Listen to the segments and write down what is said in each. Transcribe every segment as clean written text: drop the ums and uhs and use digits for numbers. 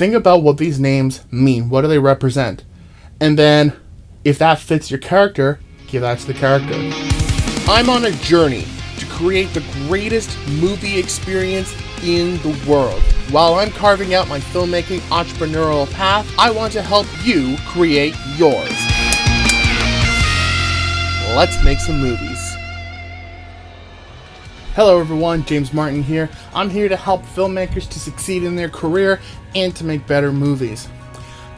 think about what these names mean. What do they represent? And then, if that fits your character, give that to the character. I'm on a journey to create the greatest movie experience in the world. While I'm carving out my filmmaking entrepreneurial path, I want to help you create yours. Let's make some movies. Hello everyone, James Martin here. I'm here to help filmmakers to succeed in their career and to make better movies.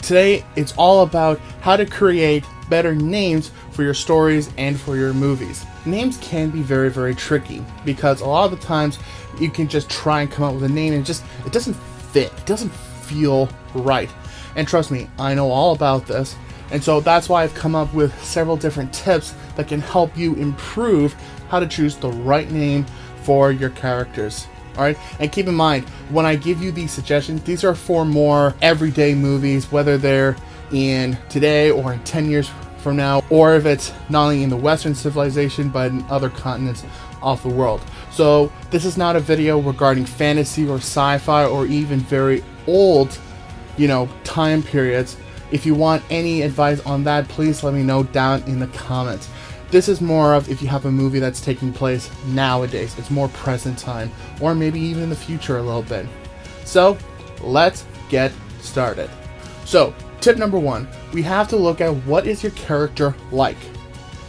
Today, it's all about how to create better names for your stories and for your movies. Names can be very, very tricky because a lot of the times you can just try and come up with a name and it doesn't fit. It doesn't feel right. And trust me, I know all about this. And so that's why I've come up with several different tips that can help you improve how to choose the right name for your characters. Alright, and keep in mind, when I give you these suggestions, these are for more everyday movies, whether they're in today or in 10 years from now, or if it's not only in the Western civilization, but in other continents of the world. So this is not a video regarding fantasy or sci-fi or even very old, time periods. If you want any advice on that, please let me know down in the comments. This is more of if you have a movie that's taking place nowadays. It's more present time, or maybe even in the future a little bit. So, let's get started. So, tip number one, we have to look at what is your character like.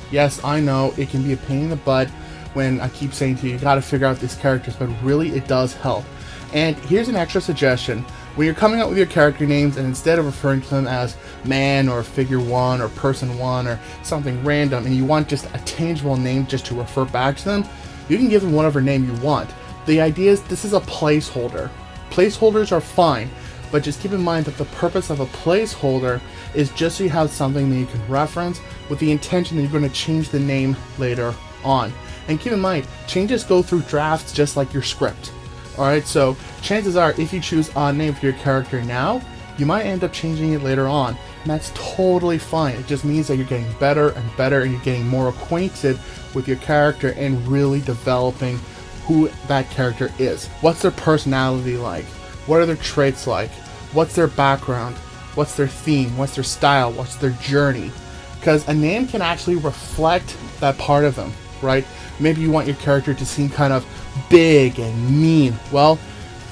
Yes, I know it can be a pain in the butt when I keep saying to you, you gotta figure out these characters, but really it does help. And here's an extra suggestion. When you're coming up with your character names, and instead of referring to them as man or figure one or person one or something random, and you want just a tangible name just to refer back to them, you can give them whatever name you want. The idea is this is a placeholder. Placeholders are fine, but just keep in mind that the purpose of a placeholder is just so you have something that you can reference with the intention that you're going to change the name later on. And keep in mind, changes go through drafts just like your script. Alright, so chances are if you choose a name for your character now, you might end up changing it later on. And that's totally fine. It just means that you're getting better and better and you're getting more acquainted with your character and really developing who that character is. What's their personality like? What are their traits like? What's their background? What's their theme? What's their style? What's their journey? Because a name can actually reflect that part of them, right? Maybe you want your character to seem kind of big and mean. Well,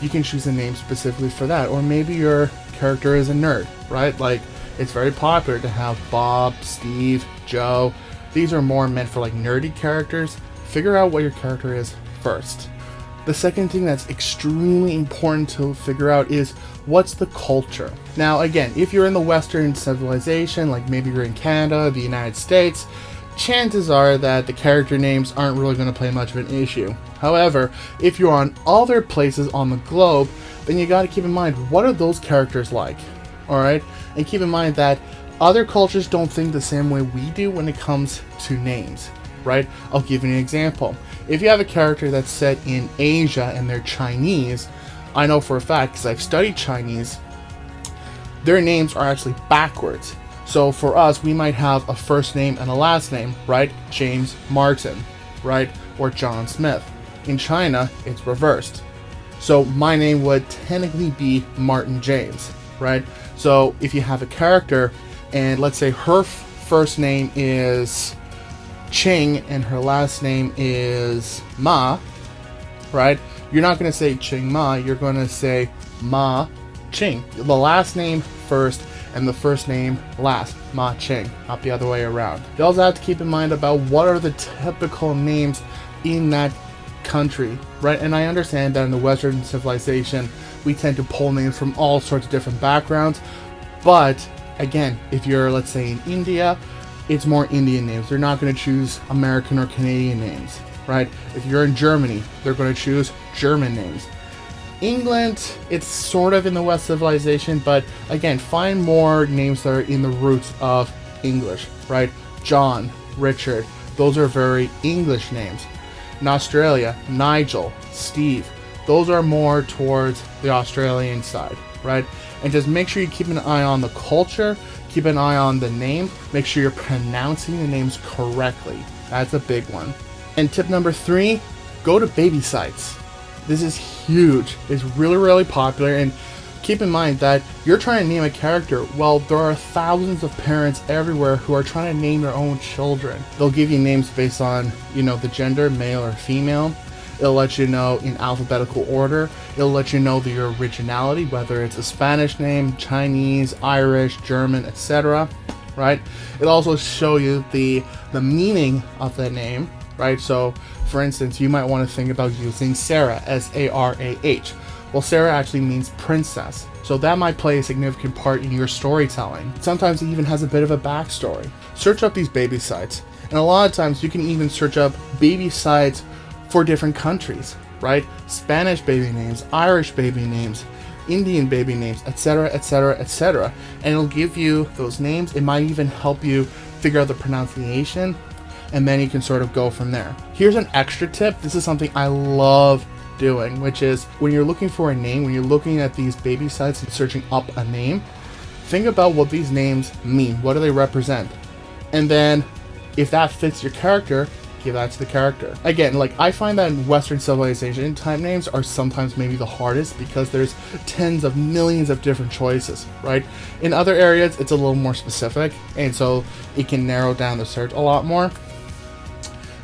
you can choose a name specifically for that. Or maybe your character is a nerd, right? Like, it's very popular to have Bob, Steve, Joe. These are more meant for like nerdy characters. Figure out what your character is first. The second thing that's extremely important to figure out is what's the culture. Now, again, if you're in the Western civilization, like maybe you're in Canada, the United States, chances are that the character names aren't really going to play much of an issue. However, if you're on other places on the globe, then you got to keep in mind, what are those characters like? Alright? And keep in mind that other cultures don't think the same way we do when it comes to names. Right? I'll give you an example. If you have a character that's set in Asia and they're Chinese, I know for a fact, because I've studied Chinese, their names are actually backwards. So for us, we might have a first name and a last name, right? James Martin, right? Or John Smith. In China, it's reversed. So my name would technically be Martin James, right? So if you have a character, and let's say her first name is Ching and her last name is Ma, right? You're not going to say Ching Ma, you're going to say Ma Ching. The last name first and the first name last, Ma Ching, not the other way around. You also have to keep in mind about what are the typical names in that country, right? And I understand that in the Western civilization, we tend to pull names from all sorts of different backgrounds, but again, if you're, let's say, in India, it's more Indian names. They're not going to choose American or Canadian names, right? If you're in Germany, they're going to choose German names. England, it's sort of in the West civilization, but again, find more names that are in the roots of English, right? John, Richard, those are very English names. In Australia, Nigel, Steve, those are more towards the Australian side, right? And just make sure you keep an eye on the culture, keep an eye on the name, make sure you're pronouncing the names correctly. That's a big one. And tip number 3, go to baby sites. This is huge. It's really, really popular, and keep in mind that you're trying to name a character. Well, there are thousands of parents everywhere who are trying to name their own children. They'll give you names based on, the gender, male or female. It'll let you know in alphabetical order. It'll let you know your originality, whether it's a Spanish name, Chinese, Irish, German, etc. Right? It'll also show you the meaning of the name, right? So, for instance, you might want to think about using Sarah, S-A-R-A-H. Well, Sarah actually means princess, so that might play a significant part in your storytelling. Sometimes it even has a bit of a backstory. Search up these baby sites, and a lot of times you can even search up baby sites for different countries, right? Spanish baby names, Irish baby names, Indian baby names, etc., etc., etc. And it'll give you those names. It might even help you figure out the pronunciation, and then you can sort of go from there. Here's an extra tip. This is something I love doing, which is when you're looking for a name, when you're looking at these baby sites and searching up a name, think about what these names mean. What do they represent? And then if that fits your character, give that to the character. Again, I find that Western civilization type names are sometimes maybe the hardest because there's tens of millions of different choices, right? In other areas, it's a little more specific, and so it can narrow down the search a lot more.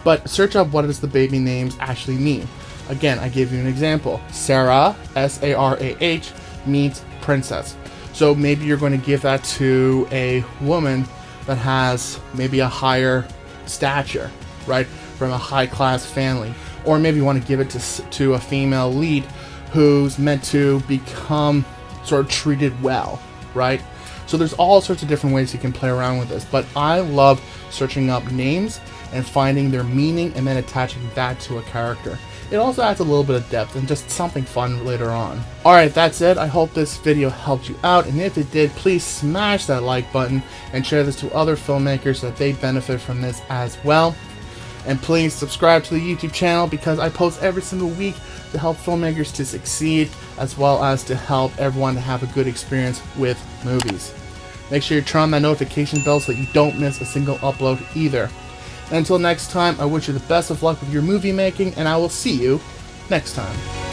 But search up what does the baby names actually mean. Again, I give you an example. Sarah, S-A-R-A-H, means princess. So maybe you're going to give that to a woman that has maybe a higher stature, right, from a high-class family. Or maybe you want to give it to a female lead who's meant to become sort of treated well, right? So there's all sorts of different ways you can play around with this. But I love searching up names and finding their meaning and then attaching that to a character. It also adds a little bit of depth and just something fun later on. Alright, that's it. I hope this video helped you out, and if it did, please smash that like button and share this to other filmmakers so that they benefit from this as well. And please subscribe to the YouTube channel because I post every single week to help filmmakers to succeed, as well as to help everyone to have a good experience with movies. Make sure you turn on that notification bell so that you don't miss a single upload either. And until next time, I wish you the best of luck with your movie making, and I will see you next time.